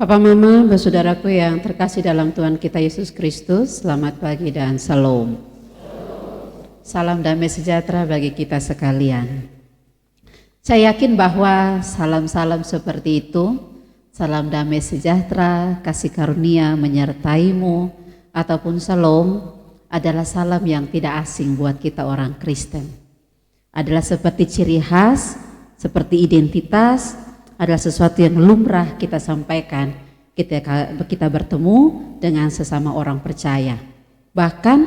Papa Mama, saudaraku yang terkasih dalam Tuhan kita Yesus Kristus, selamat pagi dan salam. Salam damai sejahtera bagi kita sekalian. Saya yakin bahwa salam-salam seperti itu, salam damai sejahtera, kasih karunia menyertaimu, ataupun salam adalah salam yang tidak asing buat kita orang Kristen. Adalah seperti ciri khas, seperti identitas, adalah sesuatu yang lumrah kita sampaikan kita bertemu dengan sesama orang percaya. Bahkan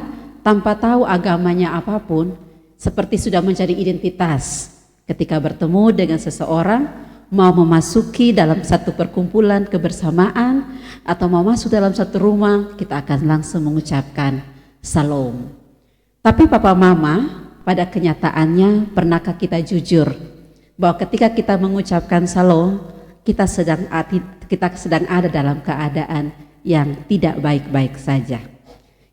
tanpa tahu agamanya apapun, seperti sudah menjadi identitas. Ketika bertemu dengan seseorang, mau memasuki dalam satu perkumpulan kebersamaan atau mau masuk dalam satu rumah, kita akan langsung mengucapkan salam. Tapi Papa Mama, pada kenyataannya pernahkah kita jujur bahwa ketika kita mengucapkan salam, kita sedang ada dalam keadaan yang tidak baik-baik saja.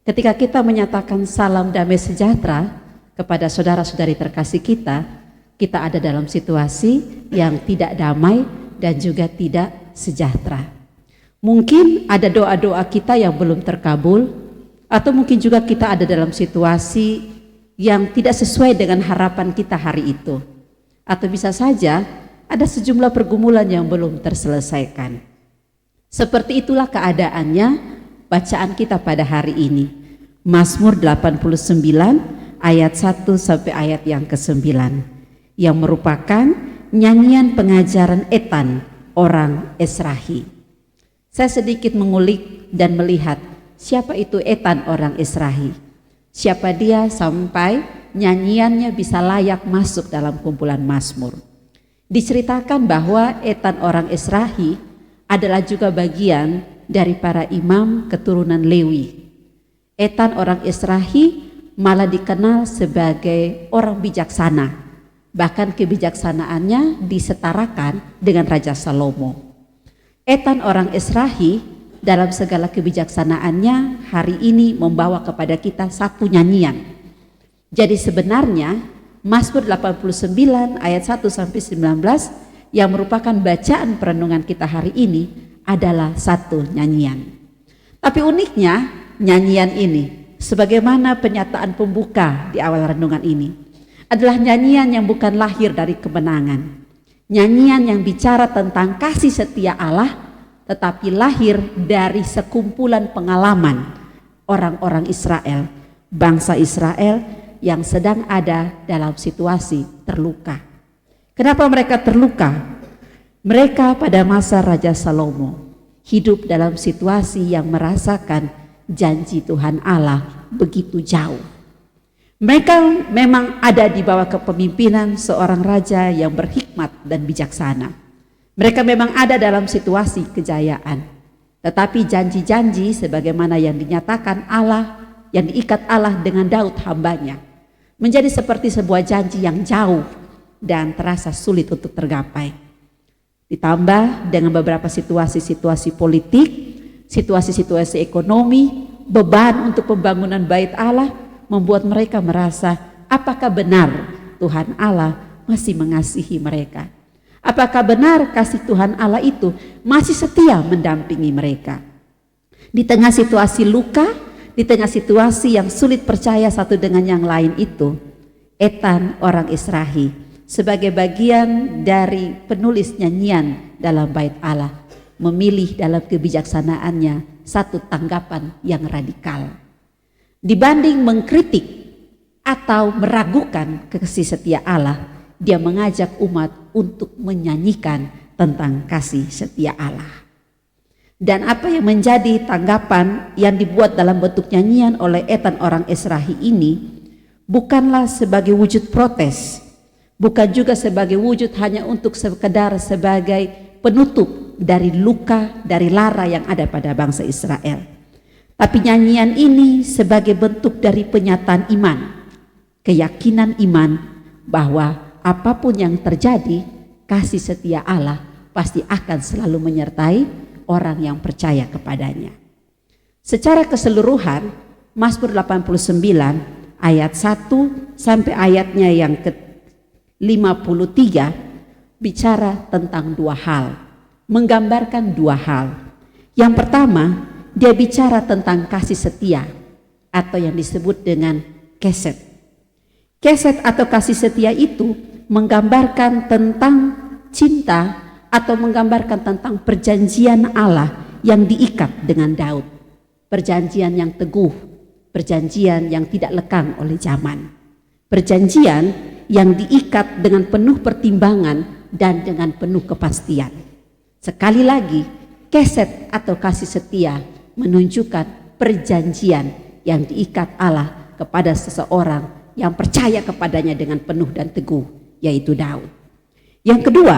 Ketika kita menyatakan salam damai sejahtera kepada saudara-saudari terkasih kita ada dalam situasi yang tidak damai dan juga tidak sejahtera. Mungkin ada doa-doa kita yang belum terkabul, atau mungkin juga kita ada dalam situasi yang tidak sesuai dengan harapan kita hari itu. Atau bisa saja ada sejumlah pergumulan yang belum terselesaikan. Seperti itulah keadaannya bacaan kita pada hari ini. Mazmur 89 ayat 1 sampai ayat yang ke-9 yang merupakan nyanyian pengajaran Etan orang Esrahi. Saya sedikit mengulik dan melihat siapa itu Etan orang Esrahi. Siapa dia sampai nyanyiannya bisa layak masuk dalam kumpulan Mazmur. Diceritakan bahwa Etan orang Esrahi adalah juga bagian dari para imam keturunan Lewi. Etan orang Esrahi malah dikenal sebagai orang bijaksana. Bahkan kebijaksanaannya disetarakan dengan Raja Salomo. Etan orang Esrahi dalam segala kebijaksanaannya hari ini membawa kepada kita satu nyanyian. Jadi sebenarnya Mazmur 89 ayat 1 sampai 19 yang merupakan bacaan perenungan kita hari ini adalah satu nyanyian. Tapi uniknya nyanyian ini, sebagaimana penyataan pembuka di awal renungan ini, adalah nyanyian yang bukan lahir dari kemenangan. Nyanyian yang bicara tentang kasih setia Allah, tetapi lahir dari sekumpulan pengalaman orang-orang Israel, bangsa Israel yang sedang ada dalam situasi terluka. Kenapa mereka terluka? Mereka pada masa Raja Salomo hidup dalam situasi yang merasakan janji Tuhan Allah begitu jauh. Mereka memang ada di bawah kepemimpinan seorang raja yang berhikmat dan bijaksana. Mereka memang ada dalam situasi kejayaan. Tetapi janji-janji sebagaimana yang dinyatakan Allah, yang diikat Allah dengan Daud hambanya, menjadi seperti sebuah janji yang jauh dan terasa sulit untuk tergapai. Ditambah dengan beberapa situasi-situasi politik, situasi-situasi ekonomi, beban untuk pembangunan bait Allah membuat mereka merasa apakah benar Tuhan Allah masih mengasihi mereka? Apakah benar kasih Tuhan Allah itu masih setia mendampingi mereka? Di tengah situasi luka, di tengah situasi yang sulit percaya satu dengan yang lain itu, Etan orang Esrahi sebagai bagian dari penulis nyanyian dalam bait Allah memilih dalam kebijaksanaannya satu tanggapan yang radikal. Dibanding mengkritik atau meragukan kasih setia Allah, dia mengajak umat untuk menyanyikan tentang kasih setia Allah. Dan apa yang menjadi tanggapan yang dibuat dalam bentuk nyanyian oleh Etan orang Esrahi ini bukanlah sebagai wujud protes, bukan juga sebagai wujud hanya untuk sekedar sebagai penutup dari luka, dari lara yang ada pada bangsa Israel. Tapi nyanyian ini sebagai bentuk dari penyataan iman, keyakinan iman bahwa apapun yang terjadi, kasih setia Allah pasti akan selalu menyertai orang yang percaya kepadanya. Secara keseluruhan, Mazmur 89 ayat 1 sampai ayatnya yang ke-53 bicara tentang dua hal, menggambarkan dua hal. Yang pertama, dia bicara tentang kasih setia atau yang disebut dengan keset. Keset atau kasih setia itu menggambarkan tentang cinta atau menggambarkan tentang perjanjian Allah yang diikat dengan Daud. Perjanjian yang teguh, perjanjian yang tidak lekang oleh zaman. Perjanjian yang diikat dengan penuh pertimbangan dan dengan penuh kepastian. Sekali lagi, keset atau kasih setia menunjukkan perjanjian yang diikat Allah kepada seseorang yang percaya kepadanya dengan penuh dan teguh, yaitu Daud. Yang kedua,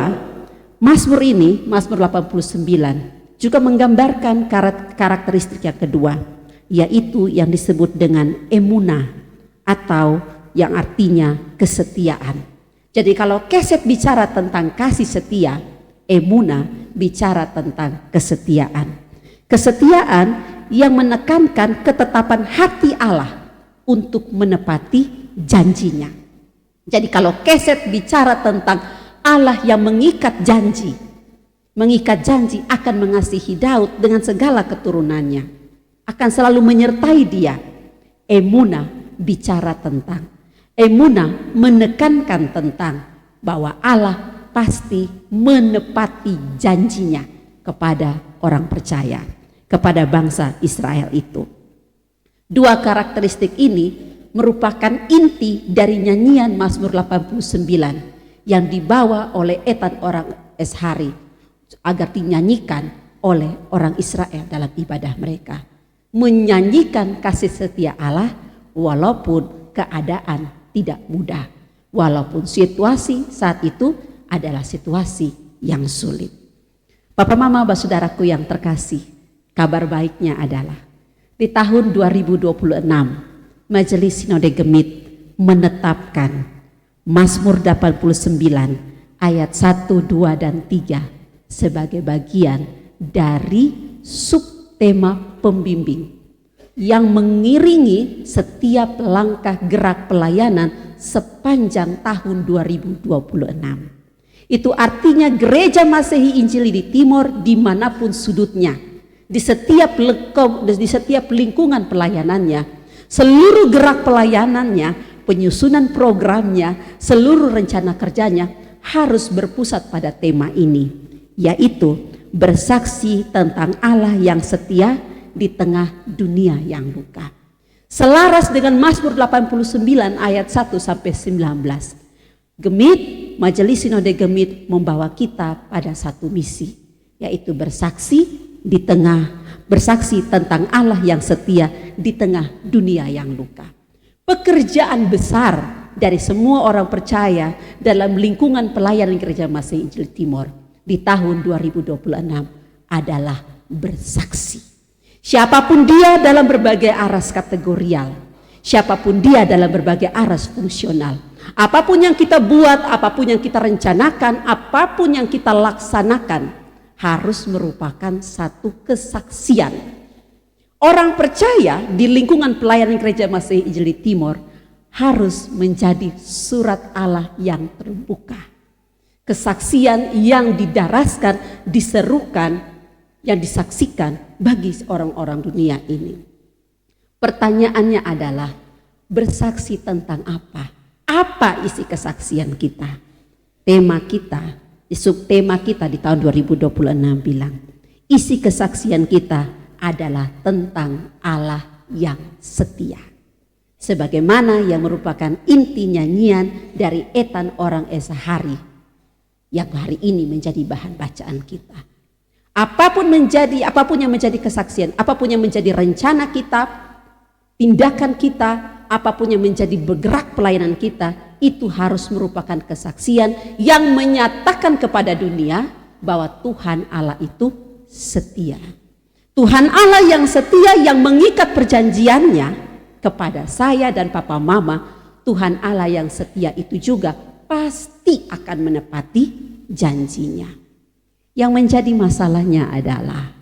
Mazmur ini, Mazmur 89, juga menggambarkan karakteristik yang kedua, yaitu yang disebut dengan emunah atau yang artinya kesetiaan. Jadi kalau keset bicara tentang kasih setia, emunah bicara tentang kesetiaan. Kesetiaan yang menekankan ketetapan hati Allah untuk menepati janjinya. Jadi kalau keset bicara tentang Allah yang mengikat janji akan mengasihi Daud dengan segala keturunannya, akan selalu menyertai dia. Emunah bicara tentang, emunah menekankan tentang bahwa Allah pasti menepati janjinya kepada orang percaya, kepada bangsa Israel itu. Dua karakteristik ini merupakan inti dari nyanyian Mazmur 89 yang dibawa oleh Ethan orang Eshari agar dinyanyikan oleh orang Israel dalam ibadah mereka. Menyanyikan kasih setia Allah walaupun keadaan tidak mudah, walaupun situasi saat itu adalah situasi yang sulit. Bapak, Mama, saudaraku yang terkasih, kabar baiknya adalah di tahun 2026 Majelis Sinode Gemit menetapkan Mazmur 89 ayat 1, 2, dan 3 sebagai bagian dari subtema pembimbing yang mengiringi setiap langkah gerak pelayanan sepanjang tahun 2026. Itu artinya Gereja Masehi Injili di Timor dimanapun sudutnya, di setiap lingkungan pelayanannya, seluruh gerak pelayanannya, penyusunan programnya, seluruh rencana kerjanya harus berpusat pada tema ini, yaitu bersaksi tentang Allah yang setia di tengah dunia yang luka. Selaras dengan Mazmur 89 ayat 1 sampai 19. Gemit, Majelis Sinode Gemit membawa kita pada satu misi, yaitu bersaksi tentang Allah yang setia di tengah dunia yang luka. Pekerjaan besar dari semua orang percaya dalam lingkungan pelayanan Gereja Masehi Injili Timor di tahun 2026 adalah bersaksi. Siapapun dia dalam berbagai aras kategorial, siapapun dia dalam berbagai aras fungsional, apapun yang kita buat, apapun yang kita rencanakan, apapun yang kita laksanakan, harus merupakan satu kesaksian. Orang percaya di lingkungan pelayanan Gereja Masehi Injili Timor harus menjadi surat Allah yang terbuka. Kesaksian yang didaraskan, diserukan, yang disaksikan bagi orang-orang dunia ini. Pertanyaannya adalah, bersaksi tentang apa? Apa isi kesaksian kita? Tema kita, subtema kita di tahun 2026 bilang, isi kesaksian kita adalah tentang Allah yang setia. Sebagaimana yang merupakan inti nyanyian dari Ethan orang Eshari yang hari ini menjadi bahan bacaan kita. Apapun yang menjadi kesaksian, apapun yang menjadi rencana kita, tindakan kita, apapun yang menjadi bergerak pelayanan kita, itu harus merupakan kesaksian yang menyatakan kepada dunia bahwa Tuhan Allah itu setia. Tuhan Allah yang setia, yang mengikat perjanjiannya kepada saya dan papa mama, Tuhan Allah yang setia itu juga pasti akan menepati janjinya. Yang menjadi masalahnya adalah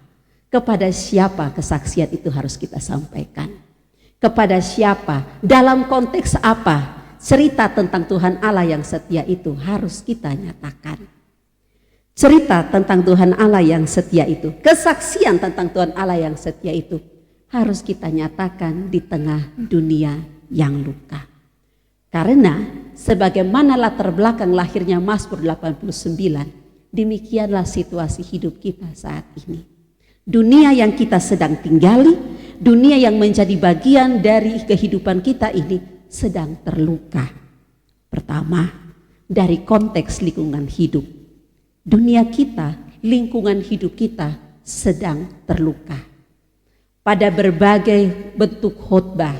kepada siapa kesaksian itu harus kita sampaikan. Kepada siapa, dalam konteks apa cerita tentang Tuhan Allah yang setia itu harus kita nyatakan. Cerita tentang Tuhan Allah yang setia itu, kesaksian tentang Tuhan Allah yang setia itu harus kita nyatakan di tengah dunia yang luka. Karena sebagaimana latar belakang lahirnya Mazmur 89, demikianlah situasi hidup kita saat ini. Dunia yang kita sedang tinggali, dunia yang menjadi bagian dari kehidupan kita ini sedang terluka. Pertama, dari konteks lingkungan hidup. Dunia kita, lingkungan hidup kita sedang terluka. Pada berbagai bentuk khotbah,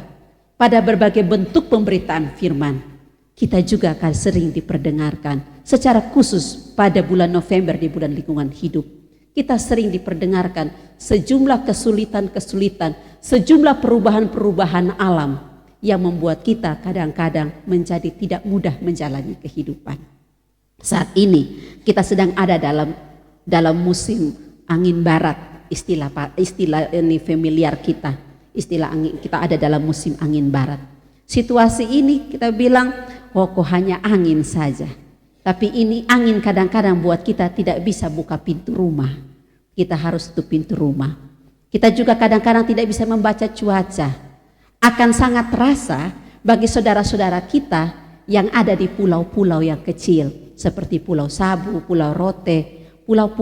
pada berbagai bentuk pemberitaan firman, kita juga akan sering diperdengarkan. Secara khusus pada bulan November di bulan lingkungan hidup, kita sering diperdengarkan sejumlah kesulitan-kesulitan, sejumlah perubahan-perubahan alam yang membuat kita kadang-kadang menjadi tidak mudah menjalani kehidupan. Saat ini kita sedang ada dalam musim angin barat, istilah ini familiar kita, istilah angin, kita ada dalam musim angin barat. Situasi ini kita bilang, oh kok hanya angin saja. Tapi ini angin kadang-kadang buat kita tidak bisa buka pintu rumah. Kita harus tutup pintu rumah. Kita juga kadang-kadang tidak bisa membaca cuaca. Akan sangat terasa bagi saudara-saudara kita yang ada di pulau-pulau yang kecil. Seperti Pulau Sabu, Pulau Rote, Pulau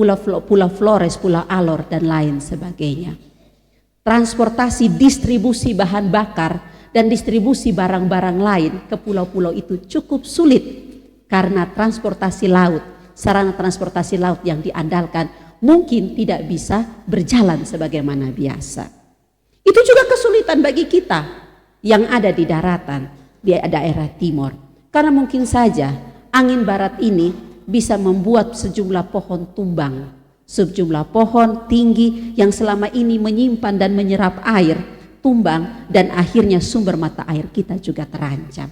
Flores, Pulau Alor, dan lain sebagainya. Transportasi distribusi bahan bakar dan distribusi barang-barang lain ke pulau-pulau itu cukup sulit karena transportasi laut, sarana transportasi laut yang diandalkan mungkin tidak bisa berjalan sebagaimana biasa. Itu juga kesulitan bagi kita yang ada di daratan, di daerah timur. Karena mungkin saja angin barat ini bisa membuat sejumlah pohon tumbang, sejumlah pohon tinggi yang selama ini menyimpan dan menyerap air tumbang, dan akhirnya sumber mata air kita juga terancam.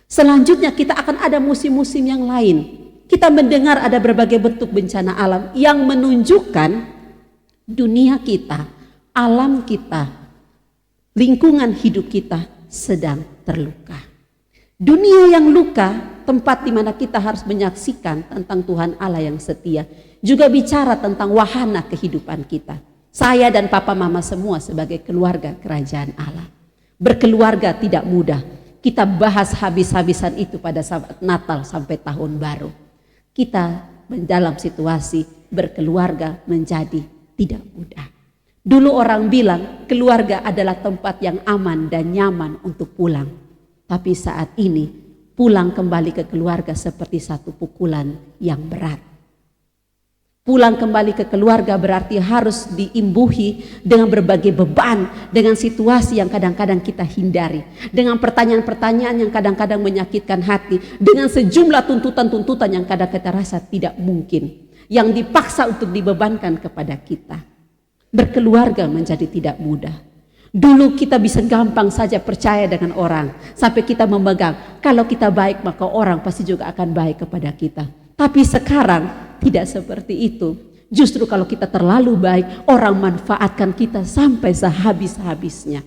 Selanjutnya kita akan ada musim-musim yang lain. Kita mendengar ada berbagai bentuk bencana alam yang menunjukkan dunia kita, alam kita, lingkungan hidup kita sedang terluka. Dunia yang luka, tempat di mana kita harus menyaksikan tentang Tuhan Allah yang setia, juga bicara tentang wahana kehidupan kita. Saya dan papa mama semua sebagai keluarga kerajaan Allah. Berkeluarga tidak mudah. Kita bahas habis-habisan itu pada saat Natal sampai tahun baru. Kita dalam situasi berkeluarga menjadi tidak mudah. Dulu orang bilang keluarga adalah tempat yang aman dan nyaman untuk pulang. Tapi saat ini pulang kembali ke keluarga seperti satu pukulan yang berat. Pulang kembali ke keluarga berarti harus diimbuhi dengan berbagai beban, dengan situasi yang kadang-kadang kita hindari, dengan pertanyaan-pertanyaan yang kadang-kadang menyakitkan hati, dengan sejumlah tuntutan-tuntutan yang kadang kita rasa tidak mungkin, yang dipaksa untuk dibebankan kepada kita. Berkeluarga menjadi tidak mudah. Dulu kita bisa gampang saja percaya dengan orang, sampai kita memegang, kalau kita baik maka orang pasti juga akan baik kepada kita. Tapi sekarang tidak seperti itu. Justru kalau kita terlalu baik, orang manfaatkan kita sampai sehabis-habisnya.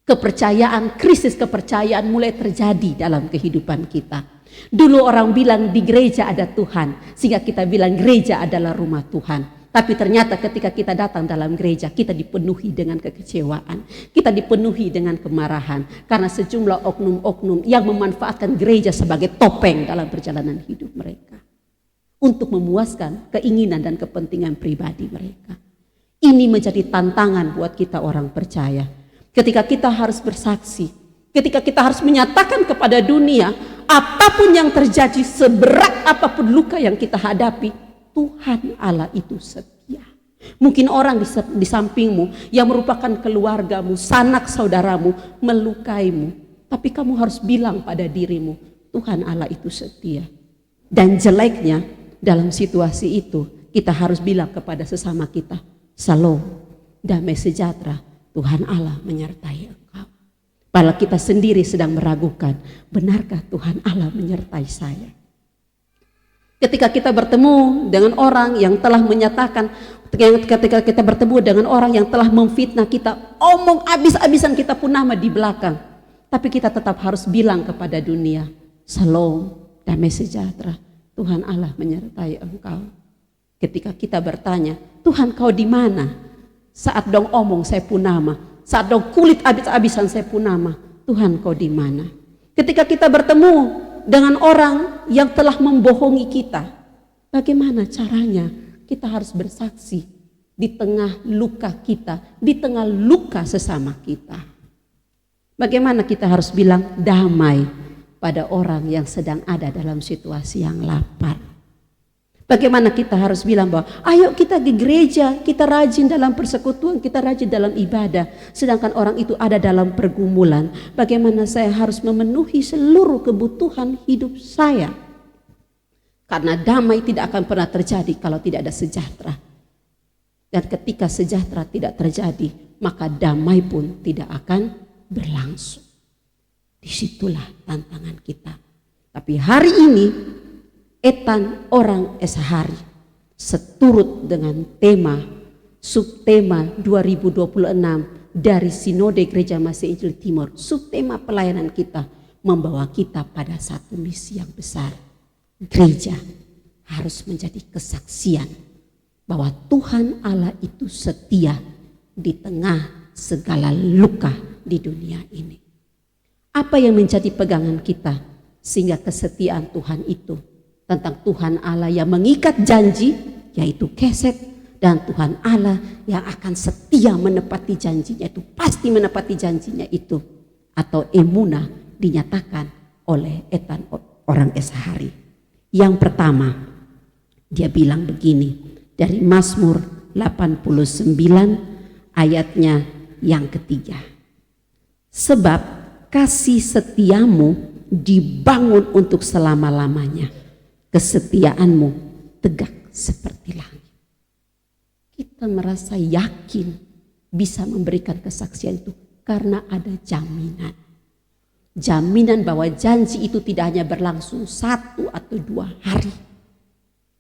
Kepercayaan, krisis kepercayaan mulai terjadi dalam kehidupan kita. Dulu orang bilang di gereja ada Tuhan, sehingga kita bilang gereja adalah rumah Tuhan. Tapi ternyata ketika kita datang dalam gereja, kita dipenuhi dengan kekecewaan. Kita dipenuhi dengan kemarahan. Karena sejumlah oknum-oknum yang memanfaatkan gereja sebagai topeng dalam perjalanan hidup mereka. Untuk memuaskan keinginan dan kepentingan pribadi mereka. Ini menjadi tantangan buat kita orang percaya. Ketika kita harus bersaksi. Ketika kita harus menyatakan kepada dunia. Apapun yang terjadi, seberat apapun luka yang kita hadapi. Tuhan Allah itu setia. Mungkin orang di sampingmu yang merupakan keluargamu, sanak saudaramu melukaimu. Tapi kamu harus bilang pada dirimu, Tuhan Allah itu setia. Dan jeleknya dalam situasi itu kita harus bilang kepada sesama kita, Shalom, damai sejahtera, Tuhan Allah menyertai engkau. Padahal kita sendiri sedang meragukan, benarkah Tuhan Allah menyertai saya? Ketika kita bertemu dengan orang yang telah menyatakan, ketika kita bertemu dengan orang yang telah memfitnah kita, omong abis-abisan kita pun nama di belakang. Tapi kita tetap harus bilang kepada dunia, Shalom, damai sejahtera, Tuhan Allah menyertai engkau. Ketika kita bertanya, Tuhan kau di mana? Saat dong omong saya punama, saat dong kulit habis-habisan saya punama, Tuhan kau di mana? Ketika kita bertemu dengan orang yang telah membohongi kita, bagaimana caranya kita harus bersaksi di tengah luka kita, di tengah luka sesama kita? Bagaimana kita harus bilang damai pada orang yang sedang ada dalam situasi yang lapar? Bagaimana kita harus bilang bahwa ayo kita ke gereja, kita rajin dalam persekutuan, kita rajin dalam ibadah, sedangkan orang itu ada dalam pergumulan. Bagaimana saya harus memenuhi seluruh kebutuhan hidup saya? Karena damai tidak akan pernah terjadi kalau tidak ada sejahtera. Dan ketika sejahtera tidak terjadi, maka damai pun tidak akan berlangsung. Disitulah tantangan kita. Tapi hari ini Etan Orang Eshari seturut dengan tema subtema 2026 dari Sinode Gereja Masih Injil Timur. Subtema pelayanan kita membawa kita pada satu misi yang besar. Gereja harus menjadi kesaksian bahwa Tuhan Allah itu setia di tengah segala luka di dunia ini. Apa yang menjadi pegangan kita sehingga kesetiaan Tuhan itu tentang Tuhan Allah yang mengikat janji, yaitu keset, dan Tuhan Allah yang akan setia menepati janjinya itu, pasti menepati janjinya itu, atau emunah dinyatakan oleh Etan Orang Eshari. Yang pertama, dia bilang begini dari Mazmur 89 ayatnya yang ketiga. Sebab kasih setiamu dibangun untuk selama-lamanya, kesetiaanmu tegak seperti langit. Kita merasa yakin bisa memberikan kesaksian itu karena ada jaminan. Jaminan bahwa janji itu tidak hanya berlangsung 1 atau 2 hari,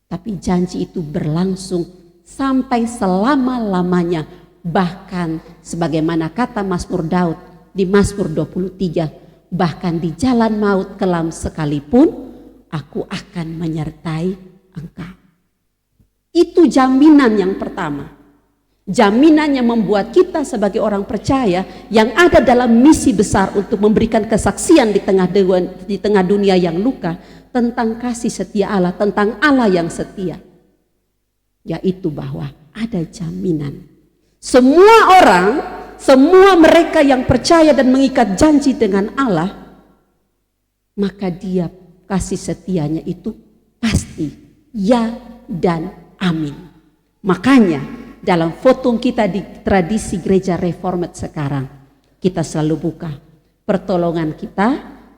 tapi janji itu berlangsung sampai selama-lamanya. Bahkan sebagaimana kata Mazmur Daud di Mazmur 23, bahkan di jalan maut kelam sekalipun aku akan menyertai engkau. Itu jaminan yang pertama. Jaminan yang membuat kita sebagai orang percaya yang ada dalam misi besar untuk memberikan kesaksian di tengah dunia yang luka tentang kasih setia Allah, tentang Allah yang setia. Yaitu bahwa ada jaminan. Semua orang, semua mereka yang percaya dan mengikat janji dengan Allah, maka dia kasih setianya itu pasti ya dan amin. Makanya dalam foto kita di tradisi gereja reformat sekarang, kita selalu buka pertolongan kita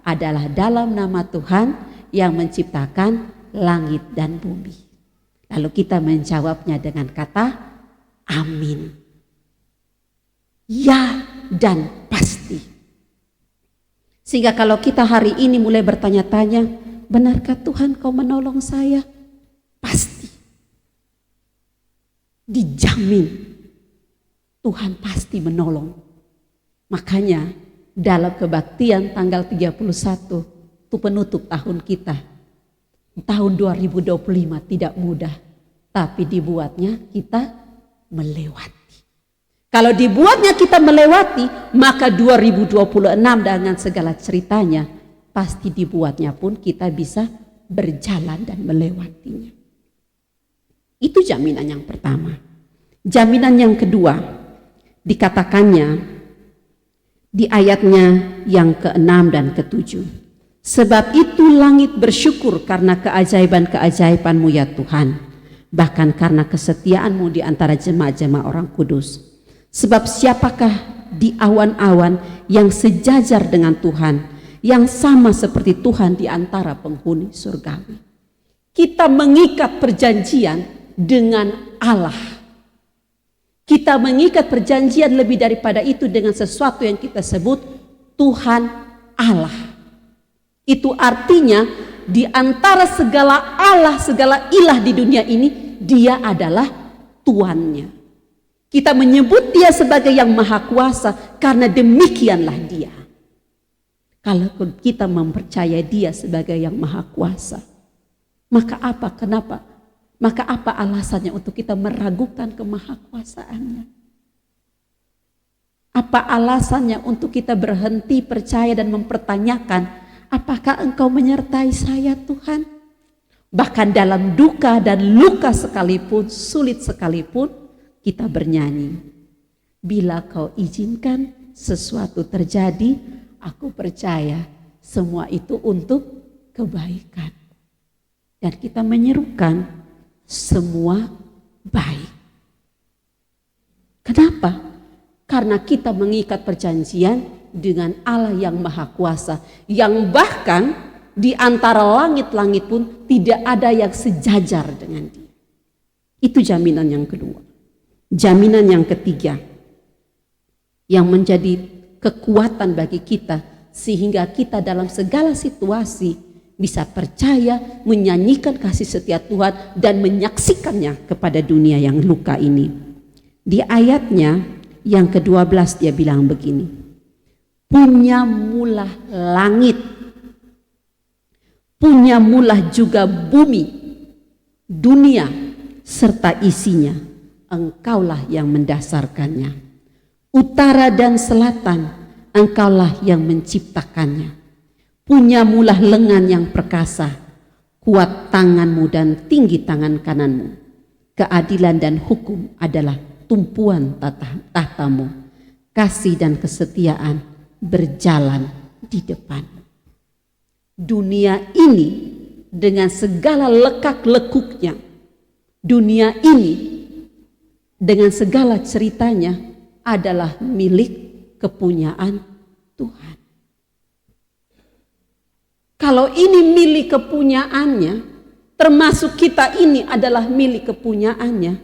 adalah dalam nama Tuhan yang menciptakan langit dan bumi. Lalu kita menjawabnya dengan kata amin. Ya dan pasti. Sehingga kalau kita hari ini mulai bertanya-tanya, benarkah Tuhan kau menolong saya? Pasti. Dijamin Tuhan pasti menolong. Makanya dalam kebaktian tanggal 31 itu penutup tahun kita. Tahun 2025 tidak mudah, tapi dibuatnya kita melewati. Kalau dibuatnya kita melewati, maka 2026 dengan segala ceritanya pasti dibuatnya pun kita bisa berjalan dan melewatinya. Itu jaminan yang pertama. Jaminan yang kedua dikatakannya di ayatnya yang ke-6 dan ke-7. Sebab itu langit bersyukur karena keajaiban-keajaiban-Mu ya Tuhan, bahkan karena kesetiaan-Mu di antara jemaat-jemaat orang kudus. Sebab siapakah di awan-awan yang sejajar dengan Tuhan, yang sama seperti Tuhan di antara penghuni surgawi. Kita mengikat perjanjian dengan Allah. Kita mengikat perjanjian lebih daripada itu dengan sesuatu yang kita sebut Tuhan Allah. Itu artinya di antara segala Allah, segala ilah di dunia ini, Dia adalah Tuannya. Kita menyebut Dia sebagai yang maha kuasa karena demikianlah Dia. Kalau kita mempercayai Dia sebagai yang maha kuasa, Maka apa? Kenapa? Maka apa alasannya untuk kita meragukan kemahakuasaannya? Apa alasannya untuk kita berhenti percaya dan mempertanyakan, apakah Engkau menyertai saya Tuhan? Bahkan dalam duka dan luka sekalipun, sulit sekalipun, kita bernyanyi. Bila Kau izinkan sesuatu terjadi, aku percaya semua itu untuk kebaikan. Dan kita menyerukan semua baik. Kenapa? Karena kita mengikat perjanjian dengan Allah yang Maha Kuasa, yang bahkan di antara langit-langit pun tidak ada yang sejajar dengan Dia. Itu jaminan yang kedua. Jaminan yang ketiga yang menjadi kekuatan bagi kita sehingga kita dalam segala situasi bisa percaya, menyanyikan kasih setia Tuhan dan menyaksikannya kepada dunia yang luka ini. Di ayatnya yang ke-12 dia bilang begini, punya mulah langit, punya mulah juga bumi, dunia serta isinya, Engkaulah yang mendasarkannya. Utara dan selatan, Engkaulah yang menciptakannya. Punya mulah lengan yang perkasa, kuat tanganmu dan tinggi tangan kananmu. Keadilan dan hukum adalah tumpuan tahtamu. Kasih dan kesetiaan berjalan di depan. Dunia ini dengan segala lekak-lekuknya, dunia ini dengan segala ceritanya adalah milik kepunyaan Tuhan. Kalau ini milik kepunyaannya, termasuk kita ini adalah milik kepunyaannya,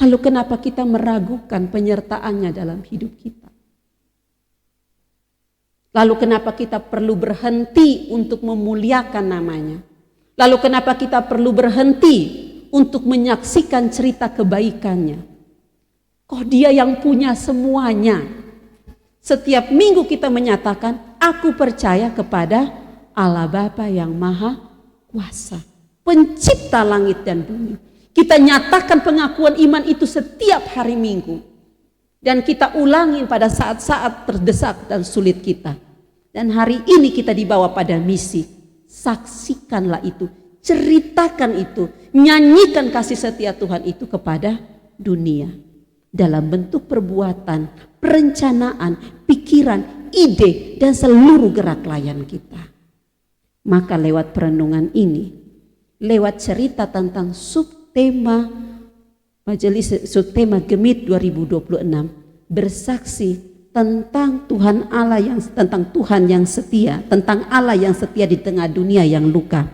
lalu kenapa kita meragukan penyertaannya dalam hidup kita? Lalu kenapa kita perlu berhenti untuk memuliakan namanya? Lalu kenapa kita perlu berhenti untuk menyaksikan cerita kebaikannya? Kok Dia yang punya semuanya? Setiap minggu kita menyatakan, aku percaya kepada Allah Bapa yang Maha Kuasa, pencipta langit dan bumi. Kita nyatakan pengakuan iman itu setiap hari Minggu. Dan kita ulangi pada saat-saat terdesak dan sulit kita. Dan hari ini kita dibawa pada misi. Saksikanlah itu, ceritakan itu, nyanyikan kasih setia Tuhan itu kepada dunia. Dalam bentuk perbuatan, perencanaan, pikiran, ide, dan seluruh gerak layan kita. Maka lewat perenungan ini, lewat cerita tentang subtema Majelis Subtema Gemit 2026, bersaksi tentang Tuhan Allah tentang Tuhan yang setia, tentang Allah yang setia di tengah dunia yang luka,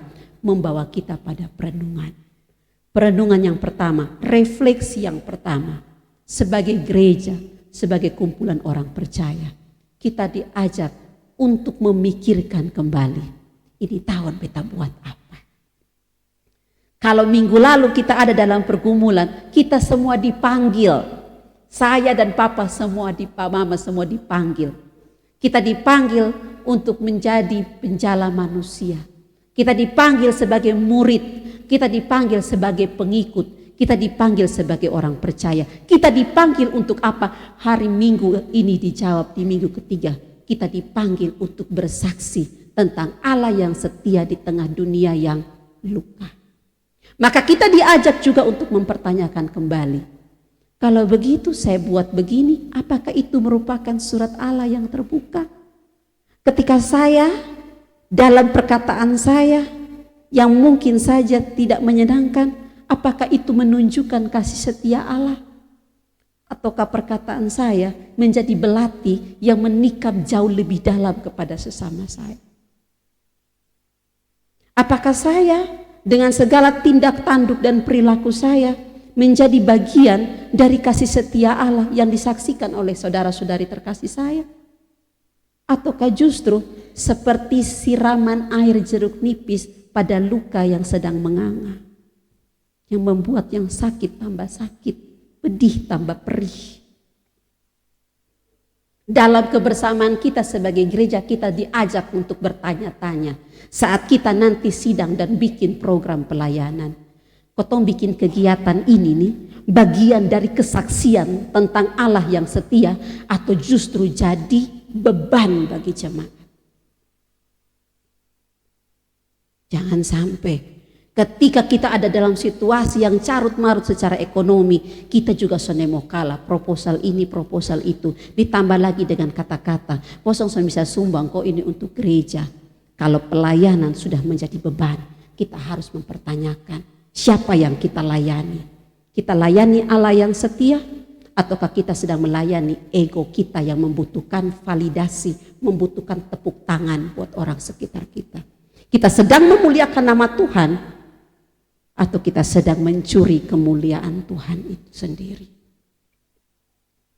membawa kita pada perenungan. Perenungan yang pertama, refleksi yang pertama, sebagai gereja, sebagai kumpulan orang percaya, kita diajak untuk memikirkan kembali, ini tahun kita buat apa? Kalau minggu lalu kita ada dalam pergumulan, kita semua dipanggil. Saya dan Papa semua, Mama semua dipanggil. Kita dipanggil untuk menjadi penjala manusia. Kita dipanggil sebagai murid. Kita dipanggil sebagai pengikut. Kita dipanggil sebagai orang percaya. Kita dipanggil untuk apa? Hari Minggu ini dijawab di minggu ketiga. Kita dipanggil untuk bersaksi tentang Allah yang setia di tengah dunia yang luka. Maka kita diajak juga untuk mempertanyakan kembali. Kalau begitu saya buat begini, apakah itu merupakan surat Allah yang terbuka? Ketika saya dalam perkataan saya yang mungkin saja tidak menyenangkan, apakah itu menunjukkan kasih setia Allah? Ataukah perkataan saya menjadi belati yang menikam jauh lebih dalam kepada sesama saya? Apakah saya dengan segala tindak tanduk dan perilaku saya menjadi bagian dari kasih setia Allah yang disaksikan oleh saudara-saudari terkasih saya? Ataukah justru seperti siraman air jeruk nipis pada luka yang sedang menganga, yang membuat yang sakit tambah sakit, pedih tambah perih? Dalam kebersamaan kita sebagai gereja, kita diajak untuk bertanya-tanya. Saat kita nanti sidang dan bikin program pelayanan, kotong bikin kegiatan ini nih, bagian dari kesaksian tentang Allah yang setia, atau justru jadi beban bagi jemaat. Jangan sampai ketika kita ada dalam situasi yang carut marut secara ekonomi, kita juga sonemo kalah, proposal ini, proposal itu, ditambah lagi dengan kata-kata, kosong bisa sumbang kok ini untuk gereja. Kalau pelayanan sudah menjadi beban, kita harus mempertanyakan siapa yang kita layani. Kita layani Allah yang setia, ataukah kita sedang melayani ego kita yang membutuhkan validasi, membutuhkan tepuk tangan buat orang sekitar kita. Kita sedang memuliakan nama Tuhan, atau kita sedang mencuri kemuliaan Tuhan itu sendiri.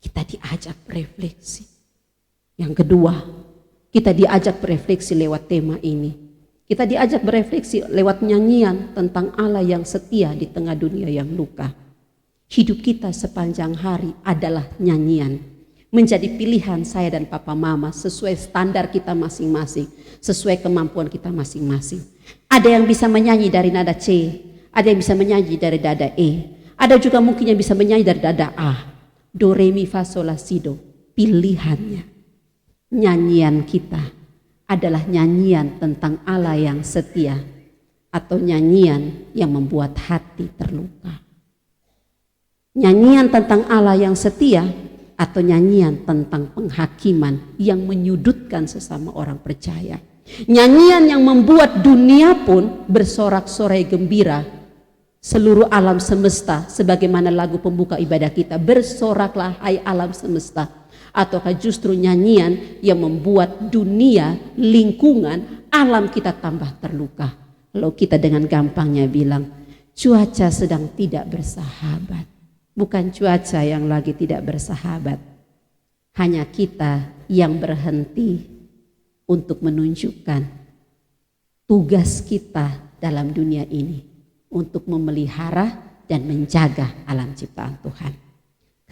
Kita diajak berefleksi. Yang kedua, kita diajak berefleksi lewat tema ini. Kita diajak berefleksi lewat nyanyian tentang Allah yang setia di tengah dunia yang luka. Hidup kita sepanjang hari adalah nyanyian. Menjadi pilihan saya dan papa mama sesuai standar kita masing-masing, sesuai kemampuan kita masing-masing. Ada yang bisa menyanyi dari nada C, ada yang bisa menyanyi dari nada E, ada juga mungkin yang bisa menyanyi dari nada A. Do, re, mi, fa, sol, la, si, do. Pilihannya. Nyanyian kita adalah nyanyian tentang Allah yang setia, atau nyanyian yang membuat hati terluka. Nyanyian tentang Allah yang setia, atau nyanyian tentang penghakiman yang menyudutkan sesama orang percaya. Nyanyian yang membuat dunia pun bersorak-sorai gembira. Seluruh alam semesta, sebagaimana lagu pembuka ibadah kita, bersoraklah hai alam semesta. Ataukah justru nyanyian yang membuat dunia, lingkungan, alam kita tambah terluka. Lalu kita dengan gampangnya bilang, cuaca sedang tidak bersahabat. Bukan cuaca yang lagi tidak bersahabat, hanya kita yang berhenti untuk menunjukkan tugas kita dalam dunia ini, untuk memelihara dan menjaga alam ciptaan Tuhan.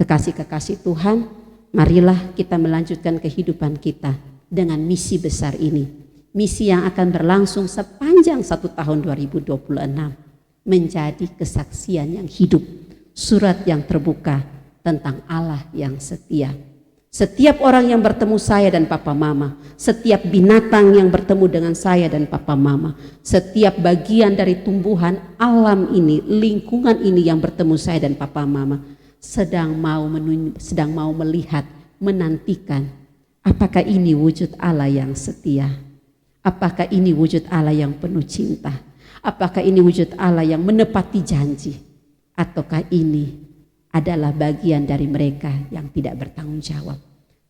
Kekasih-kekasih Tuhan, marilah kita melanjutkan kehidupan kita dengan misi besar ini. Misi yang akan berlangsung sepanjang 1 tahun 2026, menjadi kesaksian yang hidup, surat yang terbuka tentang Allah yang setia. Setiap orang yang bertemu saya dan papa mama, setiap binatang yang bertemu dengan saya dan papa mama, setiap bagian dari tumbuhan alam ini, lingkungan ini yang bertemu saya dan papa mama, sedang mau melihat, menantikan, apakah ini wujud Allah yang setia? Apakah ini wujud Allah yang penuh cinta? Apakah ini wujud Allah yang menepati janji? Ataukah ini adalah bagian dari mereka yang tidak bertanggung jawab?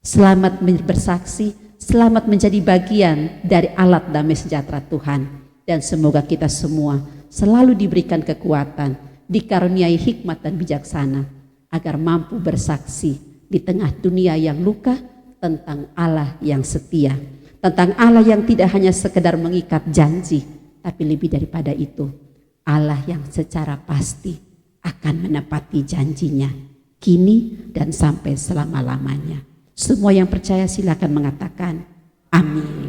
Selamat bersaksi, selamat menjadi bagian dari alat damai sejahtera Tuhan. Dan semoga kita semua selalu diberikan kekuatan, dikaruniai hikmat dan bijaksana, agar mampu bersaksi di tengah dunia yang luka tentang Allah yang setia. Tentang Allah yang tidak hanya sekedar mengikat janji, tapi lebih daripada itu, Allah yang secara pasti akan menepati janjinya kini dan sampai selama-lamanya. Semua yang percaya silakan mengatakan amin.